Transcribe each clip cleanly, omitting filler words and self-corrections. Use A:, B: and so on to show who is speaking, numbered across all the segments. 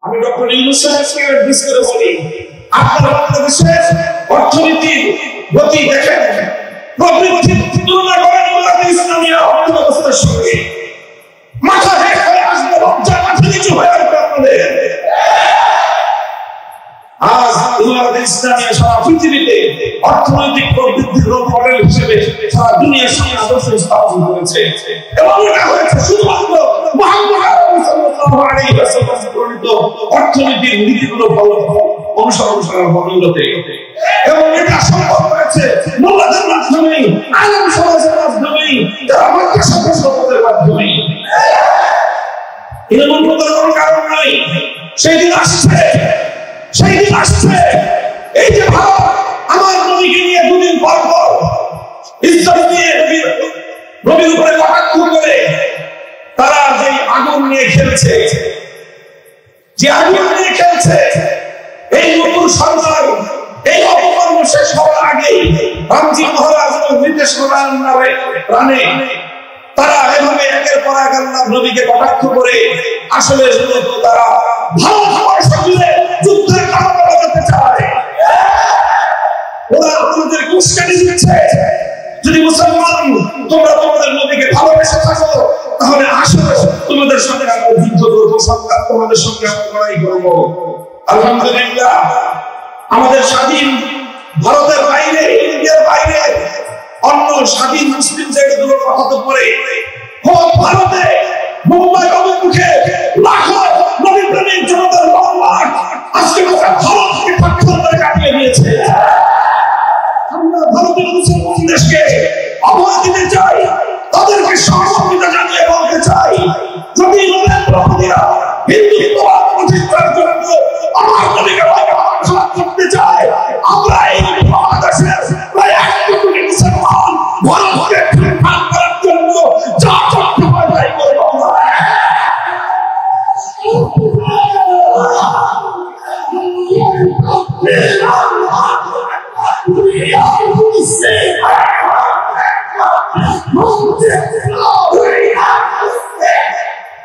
A: আমি ডক্টর ইউনূস সাহেবকে অ্যাডভাইস করে বলি, আপনারা বাংলাদেশের অর্থনীতি গতি দেখেন, প্রবৃদ্ধির তুলনা করেন বাংলাদেশ ইসলামিয়া অর্থব্যবস্থার সঙ্গে, মাথা হেঁট হয়ে আসবে, লজ্জা মাথা নিচু হয়ে আসবে আপনাদের। আজ বাংলাদেশ ইসলামিয়া সারা পৃথিবীতে অর্থনৈতিক প্রবৃদ্ধির রোল মডেল হিসেবে সারা দুনিয়ার সামনে আদর্শ স্থাপন করেছে, এবং এটা হয়েছে শুধুমাত্র মুহাম্মদ সাল্লাল্লাহু আলাইহি ওয়াসাল্লাম প্রণীত অর্থনীতির নীতিগুলো অনুসরণ করার বদৌলতে, এবং এটা সম্ভব হয়েছে মোল্লাদের মাধ্যমেই, আলেম সমাজের মাধ্যমেই, যারা মাদ্রাসা প্রশাসনের মাধ্যমেই। এর মূল কোনো কারণ নাই। সেই দিন আসছে, সেই দিন আসছে, এই যে ভারত আমার নবীকে নিয়ে দুদিন পর পর ইজ্জত নিয়ে নবীর উপরে কটাক্ষ করে তারা যে আগুন নিয়ে খেলছে, যে আগুন নিয়ে খেলছে, এই নতুন সরকার এই অপকর্ম শেষ হওয়ার আগেই রামজি মহারাজ এবং নির্দেশ রানে তারা এভাবে একের পর এক আল্লাহর নবীকে কটাক্ষ করে আসলে তারা ভারতবর্ষ জুড়ে যুদ্ধের কারণে বাজাতে চায়। ওরা আপনাদের উস্কানি দিচ্ছে। যদি মুসলমান তোমরা তোমাদের নবীকে ভালোবেসে থাকো, তাহলে আসলে তোমাদের সঙ্গে আমরা যুদ্ধ করবো, সরকার তোমাদের সঙ্গে আমরা লড়াই করবো। আলহামদুলিল্লাহ, আমাদের স্বাধীন ভারতের বাইরে, ইন্ডিয়ার বাইরে অন্য স্বাধীন মুসলিম জায়গাগুলোর কথা তো পরে ভারতে মুম্বাই অভিমুখে লাখো নবী প্রেমিক জনতার লড়াই আজকে ভারতকে পাকিস্তান করে কাটিয়ে দিয়েছে। আমরা ভারতের মুসলমান দেশকে অভয় দিতে চাই, তাদেরকে সহযোগিতা জানিয়ে বলতে চাই, যদি নরেন্দ্র মোদীরা হিন্দুত্ববাদ প্রতিষ্ঠার জন্য আমার নবীকে খারাপ করতে চায়, আমরা এই বাংলাদেশের প্রায় 1 কোটি মুসলমান ভারতকে খারাপ করার জন্য যা করতে হয় তাই করব।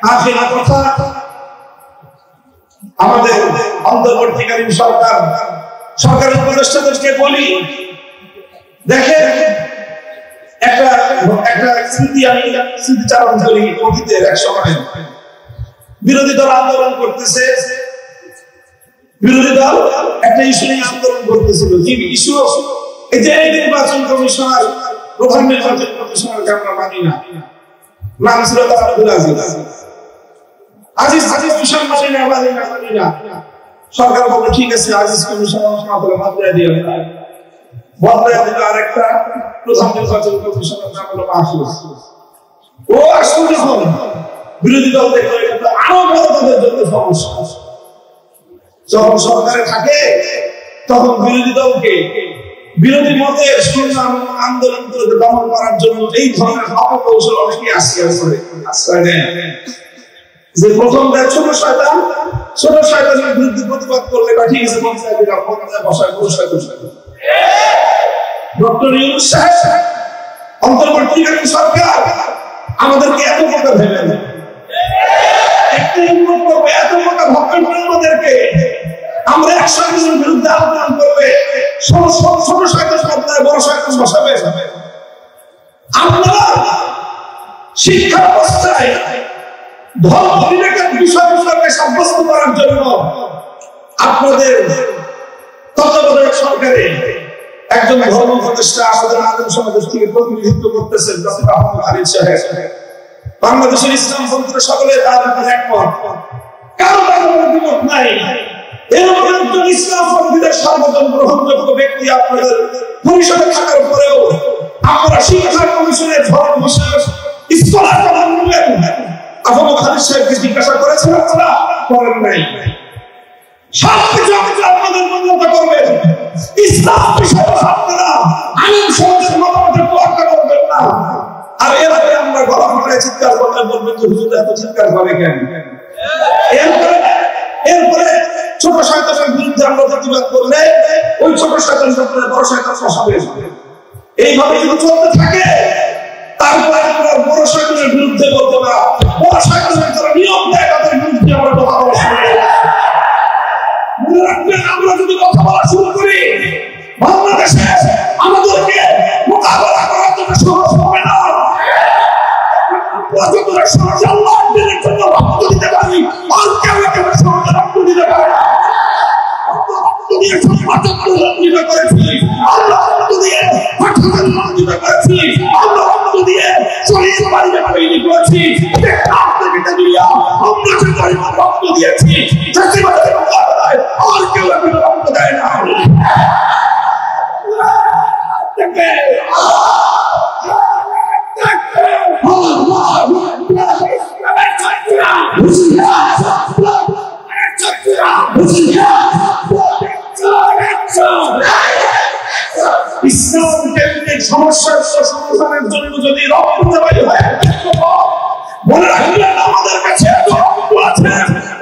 A: আজকের কথা আমাদের অন্তর্বর্তীকালীন সরকারের উপদেষ্টাদেরকে বলি, দেখেন একটা স্মৃতিচারণ করি। অতীতের এক সময় বিরোধী দল আন্দোলন করতেছে, বিরোধী দল একটা ইস্যু নিয়ে আন্দোলন করতেছিল। কি ইস্যু? এই যে নির্বাচন কমিশনার, প্রধান নির্বাচন কমিশনারকে আমরা মানি না, নাম ছিল তার আব্দুল আজিজ। আজিজ কমিশন মানি না। সরকার বলে ঠিক আছে, আজিজ কমিশন বদলাই দিয়ে আরেকটা প্রধান নির্বাচন কমিশনের নাম হলো মাহফুজ। ও আসলে যখন বিরোধী দল দেখলো এটা আরো বড় তাদের জন্য সমস্যা, যখন সরকারে থাকে তখন বিরোধী দলকে বিরোধী মতের আন্দোলন দমন করার জন্য এই ধরনের অপকৌশল অনেকেই আশ্রয় নেয়। যে প্রথম দেয় ছোট শয়তানের বিরুদ্ধে প্রতিবাদ করলে বা ঠিক আছে বসায় ডক্টর ইউনূস সাহেব অন্তর্বর্তীকালীন সরকার আমাদেরকে এত কথা ভেবে এত কথা ভক্ষণ করে আমাদেরকে আমরা 100 জনের বিরুদ্ধে আন্দোলন করবে, ছোট শয়তান বদলায় বড় শয়তান বসাবে। আমরা শিক্ষা ব্যবস্থায় ধর্ম বিবেকের বিষয়গুলোকে সাব্যস্ত করার জন্য আপনাদের তত্ত্বাবধায়ক সরকারে একজন ধর্ম উপদেষ্টা আমাদের আলেম সমাজ থেকে প্রতিনিধিত্ব করতেছেন, ডক্টর আহমদ খালিদ সাহেব। বাংলাদেশের ইসলামপন্থীরা সকলে তার ব্যাপারে একমত, কারো দ্বিমত নাই। এরকম একজন ইসলামপন্থীদের সর্বজন গ্রহণযোগ্য ব্যক্তি আপনাদের পরিষদে থাকার পরেও আপনারা শিক্ষা কমিশনের ধর্ম বিষয়ক স্কলার প্রধান হলেন আহমদ খালিদ সাহেবকে জিজ্ঞাসা করেছেন? আপনারা করেন নাই। সবকিছু আপনাদের মনোনীত করবেন, ইসলাম বিষয়ে আপনারা আলেম সমাজের মতামতের তোয়াক্কা করবেন না। আর এরপরে আমরা গলা ফাটায় চিৎকার করলে বলবেন যে হুজুর এত চিৎকার করে কেন? এরপরে ছোট শয়তানের বিরুদ্ধে আমরা প্রতিবাদ করলে ওই ছোট শয়তান বড় শয়তান ফসাবে। এইভাবে যদি চলতে থাকে তারপরে আমরা বড় শয়তানের বিরুদ্ধে বলবো না, বড় শয়তানের যারা নিয়ম দেয় তাদের বিরুদ্ধে আমরা কথা বলবো। লাঞ্ছিত করেছি, আমরা রক্ত দিয়ে পাঠাগার লাঞ্ছিত করেছি, আমরা রক্ত দিয়ে শরীর বাড়িতে তৈরি করেছি, আপনাকে দিয়া আমরা যে পরিমাণ রক্ত দিয়েছি চাষিবাদের মোকাবেলায় আর কেউ এখন রক্ত দেয় না। ইসলাম কেন্দ্রিক সমস্যার সমাধানের জন্য যদি রক্ত দেওয়াই হয় মনে রাখবেন আমাদের কাছে এত রক্ত আছে,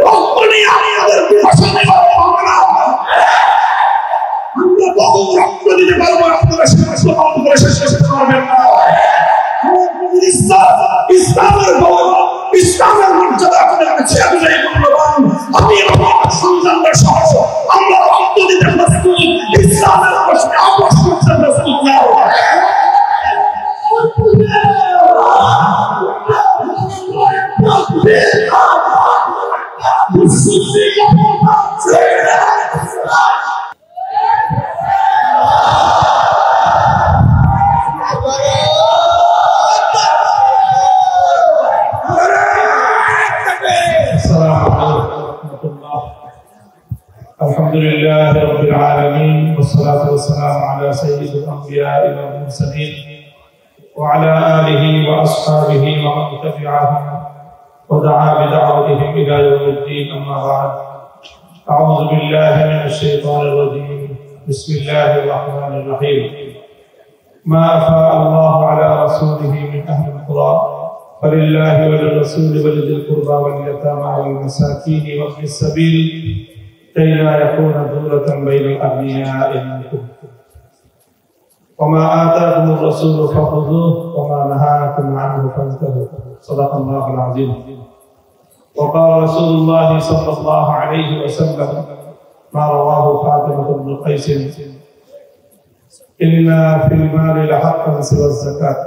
A: রক্ত নিয়ে আমাদের বিভাষা নেওয়া হবে না। আমরা বহু রক্ত দিতে পারবো, আপনারা শেষ করে শেষ করবেন না। ইসলামের গৌরব, ইসলামের মর্যাদা আপনার কাছে এতটাই মূল্যবান, আমি আমার সন্তানরা সহ আমরা রক্ত দিতে প্রস্তুত, ইসলামের প্রশ্নে আপোষ করতে প্রস্তুত না।
B: الحمد لله رب العالمين والصلاة والسلام على سيد الأنبياء والمرسلين وعلى آله وأصحابه ومن تبعهم ودعا بدعوتهم إلى يوم الدين. أما بعد، أعوذ بالله من الشيطان الرجيم. بسم الله الرحمن الرحيم. ما أفاء الله على رسوله من أهل القرى فلله وللرسول ولذي القربى واليتامى والمساكين وابن السبيل كي لا يكون دولة بين الأغنياء منكم وما آتاكم الرسول فخذوه وما نهاكم عنه فانتهوا. صدق الله العظيم. وقال رسول الله صلى الله عليه وسلم ما رواه فاطمة بن قيس: إن في المال لحقا سوى الزكاة.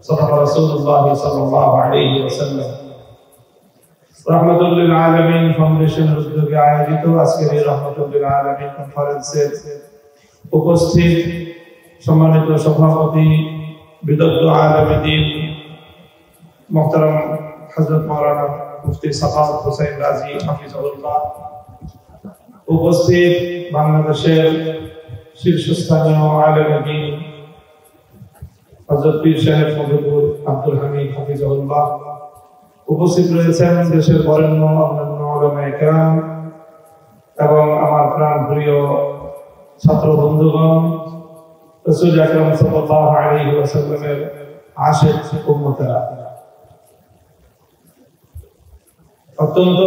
B: صدق رسول الله صلى الله عليه وسلم. রহমতুল্লিল আলামিন ফাউন্ডেশনের উদ্যোগে আয়োজিত আজকের এই রহমতুল্লিল আলামিন কনফারেন্সের উপস্থিত সম্মানিত সভাপতি বিদগ্ধ আলেমে দ্বীন মুহতারাম হযরত মাওলানা মুফতি সাখাওয়াত হোসেন রাজি হাফিজাহুল্লাহ, উপস্থিত বাংলাদেশের শীর্ষস্থানীয় আলেমে দ্বীন হযরত পীর সাহেব মধুপুর আব্দুল হামিদ হাফিজাহুল্লাহ, উপস্থিত রয়েছেন দেশের বরেণ্য অন্যান্য উলামায়ে কেরাম এবং আমার প্রাণ প্রিয় ছাত্র বন্ধুগণ, রাসূল আকরাম সাল্লাল্লাহু আলাইহি ওয়াসাল্লামের আশিক উম্মতেরা। অত্যন্ত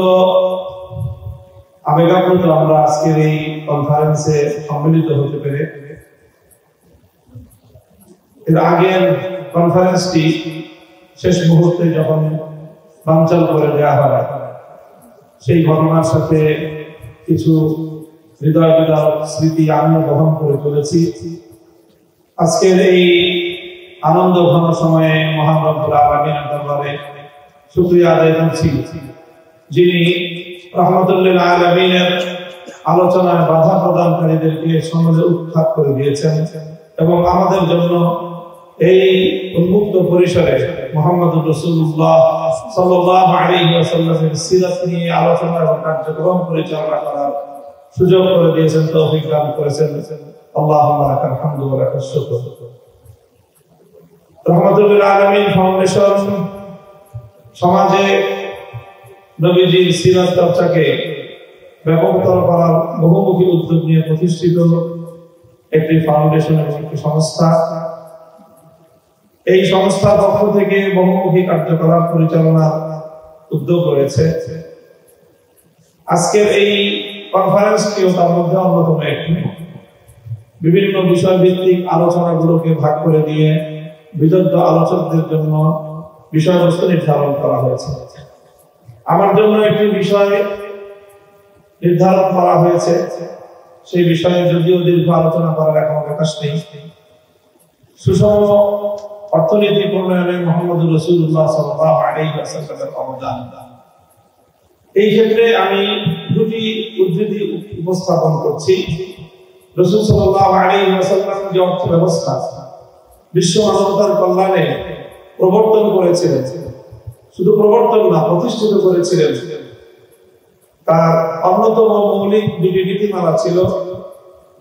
B: আবেগাপ্লুত আমরা আজকের এই কনফারেন্সে সম্মিলিত হতে পেরে। এর আগের কনফারেন্সটি শেষ মুহূর্তে যখন বানচাল করে দেওয়া হয়, সেই ঘটনার সাথে কিছু হৃদয় বিদারক স্মৃতি আমিও বহন করে চলেছি। আজকের এই আনন্দ ঘন সময়ে মহান রব্বুল আলামিনের দরবারে শুকরিয়া আদায় করছি, যিনি রহমতুল্লিল আলামিনের আলোচনায় বাধা প্রদানকারীদেরকে সমাজে উৎখাত করে দিয়েছেন এবং আমাদের জন্য এই উন্মুক্ত পরিসরে মুহাম্মদুর রাসূলুল্লাহ সাল্লাল্লাহু আলাইহি ওয়াসাল্লামের সিরাত নিয়ে আলোচনা এবং কার্যক্রম পরিচালনা করার সুযোগ করে দিয়েছেন, তৌফিক দান করেছেন। আল্লাহুম্মা লাকাল হামদু ওয়া লাকাশ শুকর। রহমতুল্লিল আলামিন ফাউন্ডেশন সমাজে নবীজির সিরাত চর্চাকে ব্যাপকতর করার বহুমুখী উদ্যোগ নিয়ে প্রতিষ্ঠিত একটি ফাউন্ডেশন এবং একটি সংস্থা। এই সংস্থার পক্ষ থেকে বহুমুখী কার্যকলাপ পরিচালনার উদ্যোগ রয়েছে। আজকের এই কনফারেন্সটিও তার মধ্যে অন্যতম একটি। বিভিন্ন বিষয়ভিত্তিক আলোচনাগুলোকে ভাগ করে দিয়ে বিদগ্ধ আলোচকদের জন্য বিষয়বস্তু নির্ধারণ করা হয়েছে। আমার জন্য একটি বিষয় নির্ধারণ করা হয়েছে, সেই বিষয়ে যদিও দীর্ঘ আলোচনা করার এখন অবকাশ নেই। সুষম অর্থনীতি প্রণয়নে মুহাম্মদুর রাসূলুল্লাহ সাল্লাল্লাহু আলাইহি ওয়াসাল্লামের অবদান। এই ক্ষেত্রে আমি দুটি উদ্ধৃতি উপস্থাপন করছি। রাসূল সাল্লাল্লাহু আলাইহি ওয়াসাল্লাম যে অর্থ ব্যবস্থা বিশ্ব মানবতার কল্যাণে প্রবর্তন করেছিলেন, শুধু প্রবর্তন না প্রতিষ্ঠিত করেছিলেন, তার অন্যতম মৌলিক দুটি নীতিমালা ছিল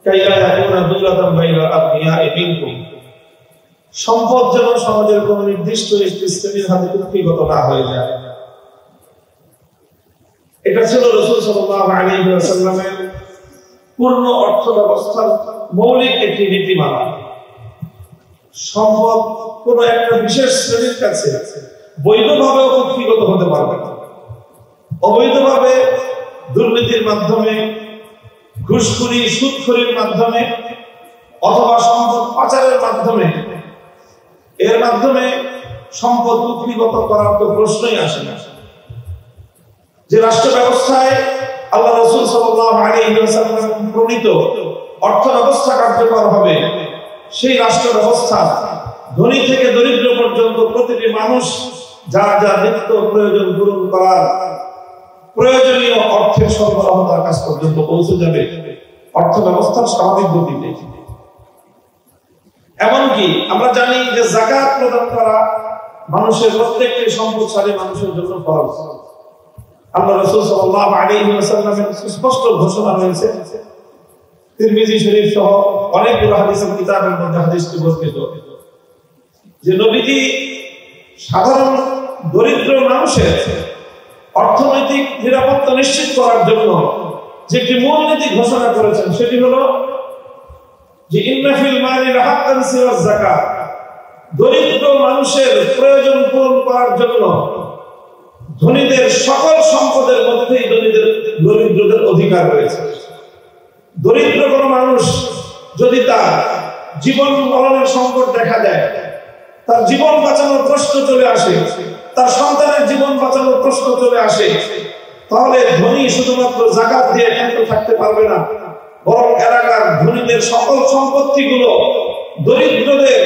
B: কাইলা ইয়াকুনা দুলাতাম বাইনাল আবনিয়াই মিনকুম, সম্পদ যেন সমাজের কোন নির্দিষ্ট একটি শ্রেণীর হাতে কুক্ষিগত না হয়ে যায়। এটা ছিল রাসূল সাল্লাল্লাহু আলাইহি ওয়াসাল্লামের পূর্ণ অর্থ ব্যবস্থার মৌলিক একটি নীতিমালা। সম্পদ কোন একটা বিশেষ শ্রেণীর কাছে বৈধভাবে কুক্ষিগত হতে পারবে না, অবৈধভাবে দুর্নীতির মাধ্যমে, ঘুষখুরি সুদখুরির মাধ্যমে অথবা সম্পদ পাচারের মাধ্যমে, এর মাধ্যমে সম্পদ কুক্ষিগত করার তো প্রশ্নই আসে না। যে রাষ্ট্র ব্যবস্থায় আল্লাহ রাসূল সাল্লাল্লাহু আলাইহি ওয়াসাল্লাম প্রণীত অর্থ ব্যবস্থা কার্যকর হবে, সেই রাষ্ট্র ব্যবস্থা ধনী থেকে দরিদ্র পর্যন্ত প্রতিটি মানুষ যার যার নিত্য প্রয়োজন পূরণ করার প্রয়োজনীয় অর্থের সরবরাহ তার কাছ পর্যন্ত পৌঁছে যাবে অর্থ ব্যবস্থার স্বাভাবিক গতিতে। এমনকি আমরা জানি যে যাকাত প্রদান করা মানুষের প্রত্যেকটি সম্পদশালী মানুষের জন্য ফরজ। আল্লাহ রাসূল সাল্লাল্লাহু আলাইহি ওয়াসাল্লামের স্পষ্ট ঘোষণা রয়েছে, তিরমিজি শরীফ সহ অনেকগুলো হাদিসের কিতাবের মধ্যে হাদিসটি বর্ণিত, যে নবীজি সাধারণ দরিদ্র মানুষের অর্থনৈতিক নিরাপত্তা নিশ্চিত করার জন্য যে একটি মূলনীতি ঘোষণা করেছেন, সেটি হলো যে ইন্না ফিল মালি হাক্কান সিওয়া যাকাত, দরিদ্র মানুষের প্রয়োজন পূরণ করার জন্য ধনীদের সকল সম্পদের মধ্যেই দরিদ্রদের অধিকার রয়েছে। দরিদ্র কোন মানুষ যদি তার জীবন মরণের সংকট দেখা দেয়, তার জীবন বাঁচানোর প্রশ্ন চলে আসে, তার সন্তানের জীবন বাঁচানোর প্রশ্ন চলে আসে, তাহলে ধনী শুধুমাত্র যাকাত দিয়ে ক্ষান্ত থাকতে পারবে না, বরং এলাকার ধনীদের সকল সম্পত্তিগুলো দরিদ্রদের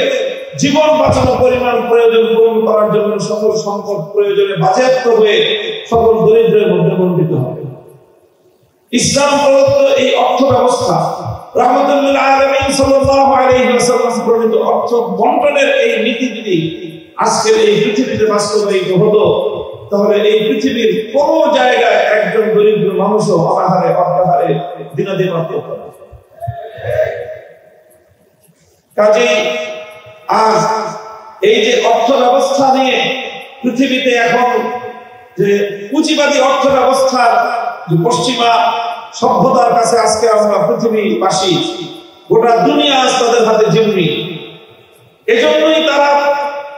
B: জীবন বাঁচানোর পরিমাণ প্রয়োজন পূরণ করার জন্য সকল সম্পদ প্রয়োজনে বাজেয়াপ্ত হয়ে সকল দরিদ্রের মধ্যে বণ্টিত হবে। ইসলাম প্রদত্ত এই অর্থ ব্যবস্থা, রাহমাতুল লিল আলামিন সাল্লাল্লাহু আলাইহি ওয়াসাল্লাম প্রণীত অর্থ বণ্টনের এই নীতি যদি আজকের এই পৃথিবীতে বাস্তবায়িত হতো, তাহলে এই পৃথিবীর কোন জায়গায় একজন দরিদ্র মানুষও অনাহারে অর্থাহারে দিনাতিপাত হতো না। কাজেই আজ এই যে অর্থ ব্যবস্থা নিয়ে পৃথিবীতে এখন যে পুঁজিবাদী অর্থ ব্যবস্থার যে পশ্চিমা সভ্যতার কাছে আজকে আমরা পৃথিবীবাসী, গোটা দুনিয়া আজ তাদের হাতে জিম্মি। এজন্যই তারা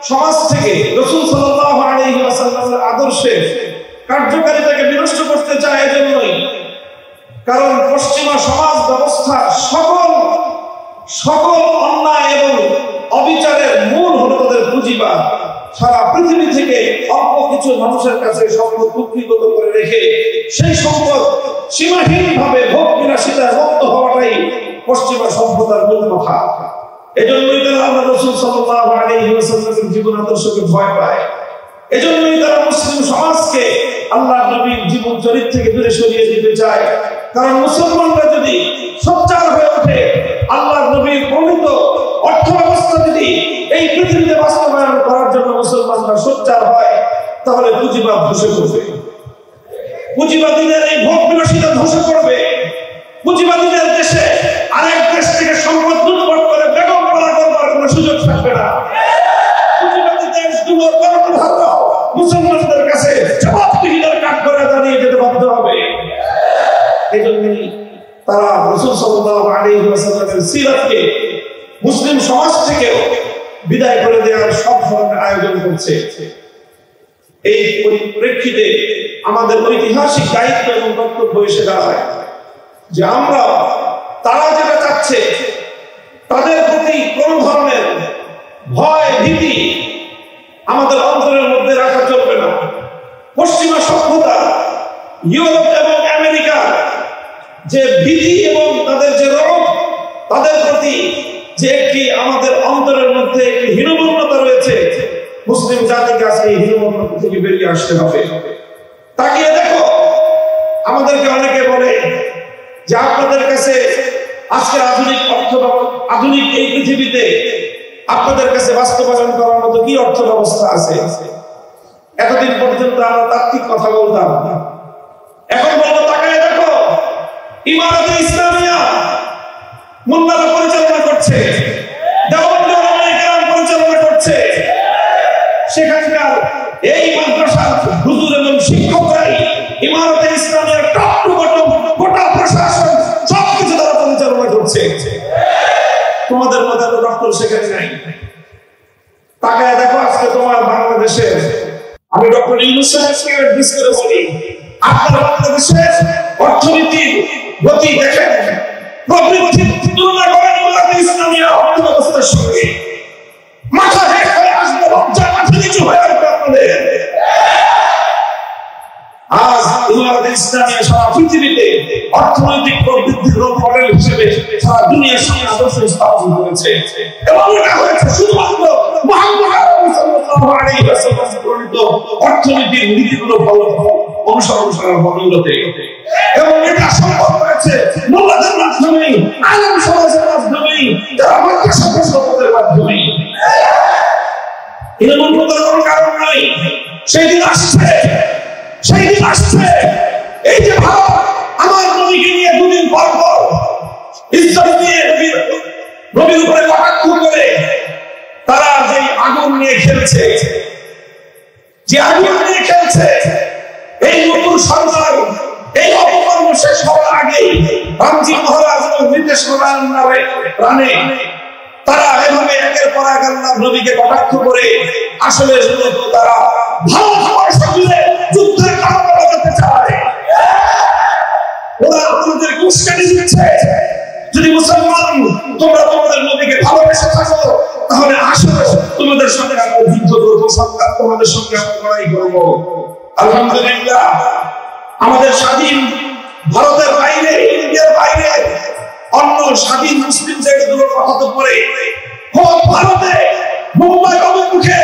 B: সমাজ থেকে রাসূল সাল্লাল্লাহু আলাইহি ওয়াসাল্লামের আদর্শে কার্যকারিতাকে বিনষ্ট করতে চায়। এজন্যই কারণ পশ্চিমা সমাজ ব্যবস্থা সকল অন্যায় এবং অবিচারের মূল হলো তাদের পুঁজিবাদ। সারা পৃথিবী থেকে অল্প কিছু মানুষের কাছে সম্পদ কুক্ষিগত করে রেখে সেই সম্পদ সীমাহীন ভাবে ভোগ বিলাসিতায় মুক্ত হওয়াটাই পশ্চিমা সভ্যতার মূল কথা। এজন্যই তারা আল্লাহ রাসূল সাল্লাল্লাহু আলাইহি ওয়াসাল্লামের জীবন আদর্শকে ভয় পায়। এজন্যই তারা মুসলিম সমাজকে আল্লাহর নবীর জীবন চরিত্র থেকে দূরে সরিয়ে দিতে চায়। কারণ মুসলমানরা যদি সোচ্চার হয়ে ওঠে, আল্লাহর নবীর প্রণীত অর্থ ব্যবস্থা যদি এই পৃথিবীতে বাস্তবায়ন করার জন্য মুসলমানরা সোচ্চার হয়, তাহলে পুঁজিবাদ ধসে পড়বে, পুঁজিবাদীদের এই ভোগ বিলাসিতা ধসে পড়বে। পুঁজিবাদীদের দেশে আরেক দেশ থেকে সম্পদ লুটপাট করে বেগম করা করবার কোনো সুযোগ থাকবে না। পুঁজিবাদী দেশগুলোর কর্ণধাররা মুসলমানদের কাছে জবাবদিহিতার কাঠগড়ায় দাঁড়িয়ে যেতে বাধ্য হবে। এজন্যই তারা রাসূল সাল্লাল্লাহু আলাইহি ওয়াসাল্লামের সিরাতকে মুসলিম সমাজ থেকে বিদায় করে দেওয়ার সব ধরনের আয়োজন করছে। এই পরিপ্রেক্ষিতে আমাদের ঐতিহাসিক দায়িত্ব এবং কর্তব্য এসে দাঁড়ায় যে আমরা তারা যেটা চাচ্ছে তাদের প্রতি কোন ধরনের ভয় ভীতি আমাদের অন্তরের মধ্যে রাখা চলবে না। পশ্চিমা সভ্যতা, ইউরোপ এবং আমেরিকা যে ভীতি এবং তাদের যে রোগ, তাদের প্রতি যে একটি আমাদের অন্তরের মধ্যে একটি হীনমন্যতা রয়েছে, মুসলিম জাতিকে আজকে এই হীনমন্যতা থেকে বেরিয়ে আসতে হবে। তাকিয়ে দেখো, আমাদেরকে অনেকে বলে যে আপনাদের কাছে
A: আজকের আধুনিক এই পৃথিবীতে আপনাদের কাছে বাস্তবায়ন করার মতো কি অর্থ ব্যবস্থা আছে? এতদিন পর্যন্ত আমরা তাত্ত্বিক কথা বলতাম, এখন বলবো তাকায় দেখো, ইমারতে ইসলামিয়া মোল্লারা পরিচালনা করছে, দেওবন্দি উলামায়ে কেরাম পরিচালনা করছে। সেখানকার এই মাদ্রাসার হুজুর এবং শিক্ষকরাই ইমারতে ইসলামিয়ার টপ টু বটম গোটা প্রশাসন সবকিছু তারা পরিচালনা করছে। তোমাদের মধ্যে তো ডক্টর সেখানে নাই। তাকায় দেখো আজকে তোমার বাংলাদেশে, আমি ডক্টর ইউনূস সাহেবকে অ্যাড্রেস করে বলি, আপনার বাংলাদেশের অর্থনীতির গতি দেখেন, প্রবৃদ্ধি তুলনা করেন ইমারতে ইসলামিয়া অর্থ ব্যবস্থার সঙ্গে, মাথা হেঁট হয়ে আসবে, লজ্জা মাথা নিচু হয়ে আসবে আপনাদের। আজ ইমারতে ইসলামিয়া সারা পৃথিবীতে অর্থনৈতিক প্রবৃদ্ধির রোল মডেল হিসেবে সারা দুনিয়ার সামনে আদর্শ স্থাপন করেছে, এবং এটা হয়েছে শুধুমাত্র মুহাম্মদ সাল্লাল্লাহু আলাইহি ওয়াসাল্লাম প্রণীত অর্থনীতির নীতিগুলো অনুসরণ করার বদৌলতে। এবং এটা সম্ভব হয়েছে মোল্লাদের মাধ্যমে, আলেম সমাজের মাধ্যমে, যারা মাদ্রাসা প্রশাসনের মাধ্যমে। এর মূলত কোনো কারণ নাই। সেই দিন আসছে, সেই দিন আসছে, এই যে ভারত আমার নবীকে নিয়ে দুদিন পর পর ইজ্জত দিয়ে নবীর উপরে কটাক্ষ করে তারা যে আগুন নিয়ে খেলছে, যে আগুন নিয়ে খেলছে, এই নতুন সরকার এই অপকর্ম শেষ হওয়ার আগেই রামজি মহারাজ এবং নীতিশ রানে তারা এভাবে একের পর এক আল্লাহর নবীকে কটাক্ষ করে আসলে মূলত তারা ভারতবর্ষ জুড়ে যুদ্ধের কারণ বাজাতে চায়। ওরা আপনাদের উস্কানি দিচ্ছে। যদি মুসলমান তোমরা তোমাদের নবীকে ভালোবেসে থাকো, তাহলে আসলে তোমাদের সঙ্গে আমরা যুদ্ধ করবো, সরকার তোমাদের সঙ্গে আমরা লড়াই করবো। আলহামদুলিল্লাহ, আমাদের স্বাধীন ভারতের বাইরে, ইন্ডিয়ার বাইরে অন্য স্বাধীন মুসলিম জায়গাগুলোর কথা তো পরে ভারতে মুম্বাই অভিমুখে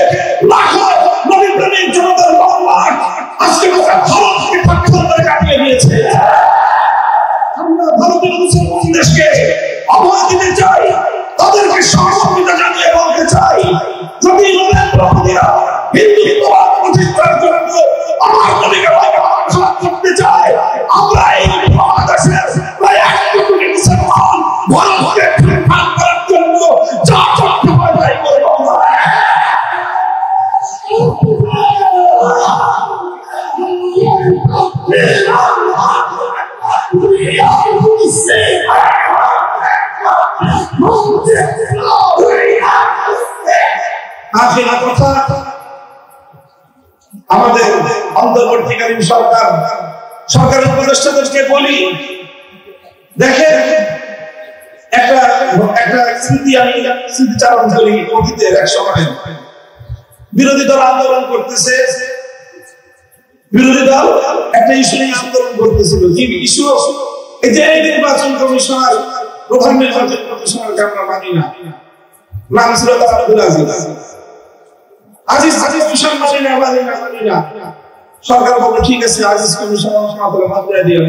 A: লাখো নবী প্রেমিক জনতার লড়াই আজকে ভারতকে পাথর করে কাটিয়ে দিয়েছে। আমরা ভারতের মুসলমান দেশকে অভয় দিতে চাই, তাদেরকে সহযোগিতা জানিয়ে বলতে চাই, যদি নরেন্দ্র মোদীরা হিন্দুত্ববাদ প্রতিষ্ঠার জন্য আমার নবীকে খারাপ করতে চায়, আমরা এই মহাদেশের প্রায় 1 কোটি মুসলমান ভারতকে খারাপ করার জন্য যা করতে হয় তাই করব। আখের কথা, আমাদের অন্তর্বর্তীকালীন সরকারের উপদেষ্টাদেরকে বলি, দেখেন একটা স্মৃতিচারণ করি। অতীতের এক সময় বিরোধী দল আন্দোলন করতেছে, বিরোধী দল একটা ইস্যু নিয়ে আন্দোলন করতেছিল। কি ইস্যু? এই যে নির্বাচন কমিশনার, প্রধান নির্বাচন কমিশনারকে আমরা মানি না, নাম ছিল তার আব্দুল আজিজ মিশন মানি না। সরকার বলে ঠিক আছে, আজিজ কমিশনার বদলায় দিয়ে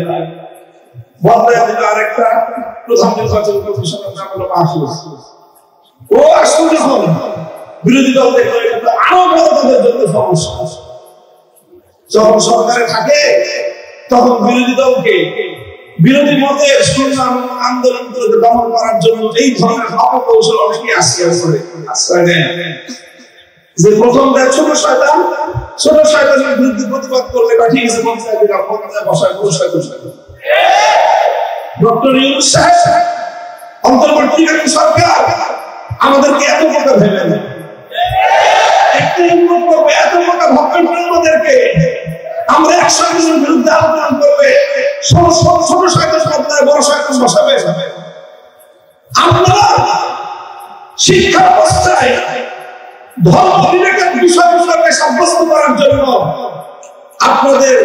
A: বদলায় দিল আরেকটা প্রধান নির্বাচন কমিশনার নাম হলো মাহফুজ। ও আসলে যখন বিরোধী দল দেখলো এটা আরো বড় তাদের জন্য সমস্যা, যখন সরকারে থাকে তখন বিরোধী দলকে বিরোধী মতের সংগ্রাম আন্দোলন করে দমন করার জন্য এই ধরনের অপকৌশল অনেকে আশ্রয় নেয়। যে প্রথম ছোট শয়তানের বিরুদ্ধে প্রতিবাদ করলে বা ঠিক আছে পঞ্চায়েতে বসায় বড় শয়তান। ডক্টর ইউনূস সাহেব, অন্তর্বর্তীকালীন সরকার আমাদেরকে এত কথা ভেবে না, একটু উন্নত করবে, এত কথা ভক্ষণ করে আমাদেরকে আমরা 100 জনের বিরুদ্ধে আন্দোলন করবে, ছোট শয়তান বদলায় বড় শয়তান বসাবে। আপনারা শিক্ষা ব্যবস্থায় ধর্ম বিবেকের বিষয়গুলোকে সাব্যস্ত করার জন্য আপনাদের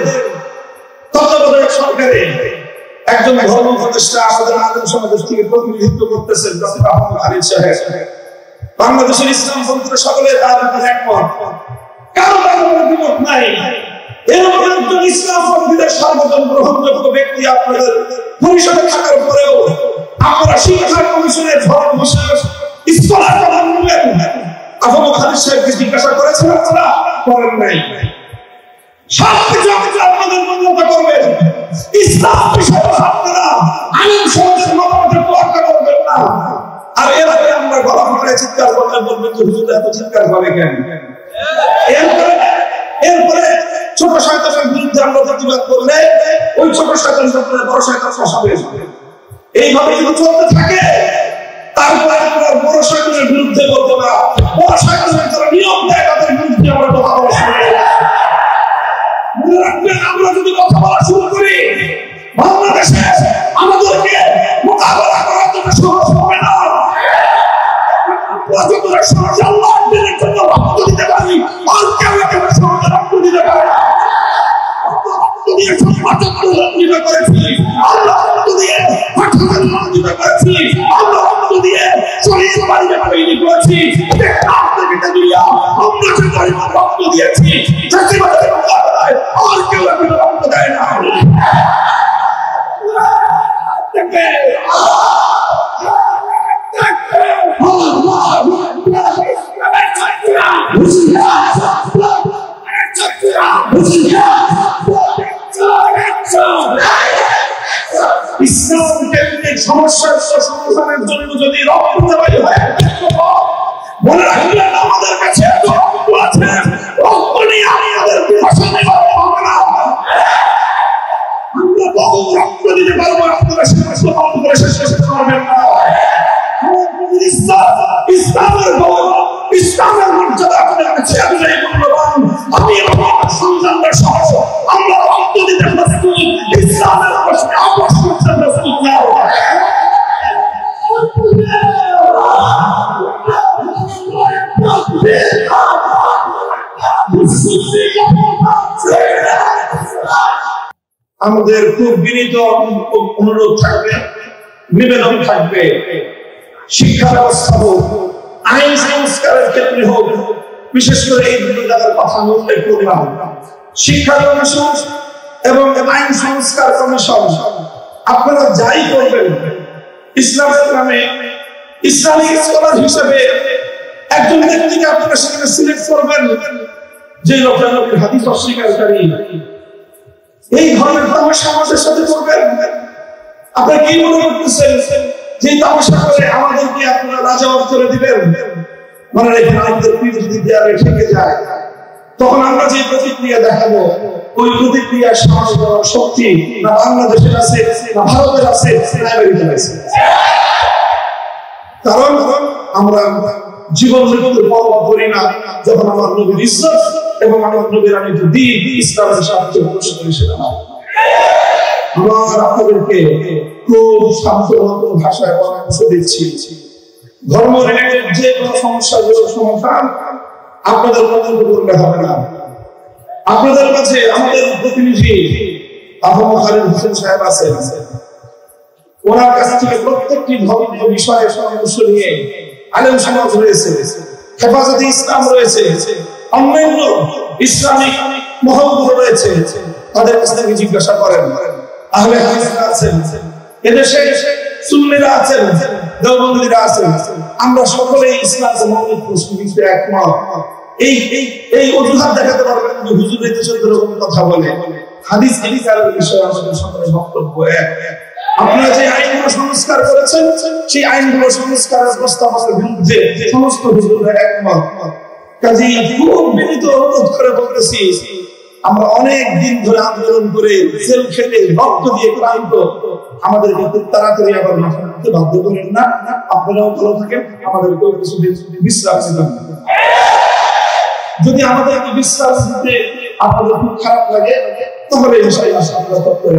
A: তত্ত্বাবধায়ক সরকারে একজন ধর্ম উপদেষ্টা আমাদের আলেম সমাজ থেকে প্রতিনিধিত্ব করতেছেন, ডক্টর আহমদ আলী সাহেব। বাংলাদেশের ইসলামপন্থীরা সকলে তার ব্যাপারে একমত, কারো দ্বিমত নাই। এরকম একজন ইসলামপন্থীদের সর্বজন গ্রহণযোগ্য ব্যক্তি আপনাদের পরিষদে থাকার পরেও আপনারা শিক্ষা কমিশনের ভরণ বিশেষ স্কলার প্রধান হলেন। আবু খালিদ সাহেবকে জিজ্ঞাসা করেছেন আপনারা? করেন নাই। সবকিছু আপনাদের মনোনীত করবেন, ইসলাম বিষয়ে আপনারা আইন সমাজের মতামতের তোয়াক্কা করবেন না। আর এরপরে আমরা গলা ফাটায় চিৎকার করলে বলবেন যে হুজুর এত চিৎকার করে কেন? এরপরে ছোট শয়তানের বিরুদ্ধে আমরা প্রতিবাদ করলে ওই ছোট শয়তান বড় শয়তান ফসাবে। এইভাবে যদি চলতে থাকে তারপরে আমরা বড় শয়তানের বিরুদ্ধে বলবো না, বড় শয়তানের যারা নিয়ম দেয় তাদের বিরুদ্ধে আমরা কথা বলা শুরু করব। মনে রাখবেন, আমরা যদি কথা বলা শুরু করি বাংলাদেশে আমাদেরকে মোকাবেলা করার জন্য সহজ হবে না। যতটা সহজে আল্লাহর দিনের জন্য রক্ত দিতে পারি, আর কেউ সহজে রক্ত দিতে পারে না। রক্ত দিয়ে সমাজের প্রতিনিধিত্ব করেছি, আমরা রক্ত দিয়ে পাঠানের প্রতিনিধিত্ব করেছি, আমরা রক্ত দিয়ে শরীর বাড়িতে তৈরি করেছি। আপনাকে দিয়া আমরা যে পরিমাণ রক্ত দিয়েছি চাষিবাদের মোকাবেলায় আর কেউ এখন রক্ত দেয় না। ইসলাম কেন্দ্রিক সমস্যার সমাধানের জন্য যদি রক্তবাহী হয়, মনে রাখবেন আমাদের কাছে এত রক্ত আছে, রক্ত নিয়ে আমাদের ভাষা নেওয়া হবে না। আমরা বহু রক্ত দিতে পারবো, আপনারা সমস্যা পালন করে শেষ করতে পারবেন না। ইসলামের গৌরব, ইসলামের মর্যাদা আপনার কাছে এতটাই মূল্যবান। আমি আমার সন্তানদের সহ আমরা রক্ত দিতে প্রস্তুত, ইসলামের প্রশ্নে আপোষ করতে প্রস্তুত না। আমাদের খুব বিনীত অনুরোধ থাকবে, নিবেদন থাকবে, শিক্ষা ব্যবস্থা হোক, আইন সংস্কারের ক্ষেত্রে হোক, বিশেষ করে এই দুটো জায়গার কথা উল্লেখ করলাম, শিক্ষা কমিশন এবং আইন সংস্কার কমিশন, আপনারা যাই করবেন ইসলামের নামে ইসলামিক স্কলার হিসেবে একজন ব্যক্তিকে আপনারা সেখানে সিলেক্ট করবেন যে লোকটা নবীর হাদিস অস্বীকারী, এই ধরনের তামাশা আমাদের সাথে করবেন। আপনারা কি মনে করতেছেন যে তামাশা করে আমাদেরকে আপনারা রাজা করে দিবেন? মানে এখানে আমাদের পৃথিবী দেয়ালে ঠেকে যায়, তখন আমরা যে প্রতিক্রিয়া দেখাবো ওই প্রতিক্রিয়ার সাহস দেওয়ার শক্তি না বাংলাদেশের আছে, না ভারতের আছে, না আমেরিকার আছে। কারণ আমরা জীবন মৃত্যুর পরোয়া করি না যখন আমার নবীর ইজ্জত এবং আমার নবীর আমি দ্বীন ইসলামের সাহায্য প্রশ্ন সেটা না। আমার আপনাদেরকে খুব শান্তমত ভাষায় পরামর্শ দিচ্ছি, ধর্ম রিলেটেড যে কোনো সমস্যাগুলোর সমাধান আপনাদের পছন্দ করলে হবে না। আপনাদের কাছে আমাদের প্রতিনিধি আবু খালিদ হোসেন সাহেব আছেন, ওনার কাছ থেকে প্রত্যেকটি ধর্মীয় বিষয়ে পরামর্শ নিয়ে আলেম সমাজ রয়েছে, হেফাজতে ইসলাম রয়েছে, অন্যান্য ইসলামিক মহলগুলো রয়েছে, তাদের কাছ থেকে জিজ্ঞাসা করেন। আহলে হাদিসরা আছেন, এদেশে সুন্নিরা আছেন, দেওবন্দীরা আছেন, আমরা সকলেই ইসলামের মৌলিক প্রশ্নগুলোতে একমত। এই অজুহাত দেখাতে পারবেন যে হুজুর এদেশে এরকম কথা বলে, হাদিস আকিদার বিষয়ে আমাদের সকলের বক্তব্য এক। আপনারা যে আইনগুলো সংস্কার করেছেন সেই আইনগুলো সংস্কারের প্রস্তাবের বিরুদ্ধে সমস্ত হুজুররা একমত। কাজেই খুব বিনীত অনুরোধ করে বলতেছি, আমরা অনেক দিন ধরে আন্দোলন করে জেল খেটে রক্ত দিয়ে ক্লান্ত, আমাদেরকে খুব তাড়াতাড়ি আবার মাথা রাখতে বাধ্য করেন না। আপনারাও ভালো থাকেন, আমাদেরকেও কিছুদিন বিশ্রাম দিবেন। যদি আমাদেরকে বিশ্রাম দিতে আপনাদের খুব খারাপ লাগে তাহলে ইনশাআল্লাহ আমরা তৎপর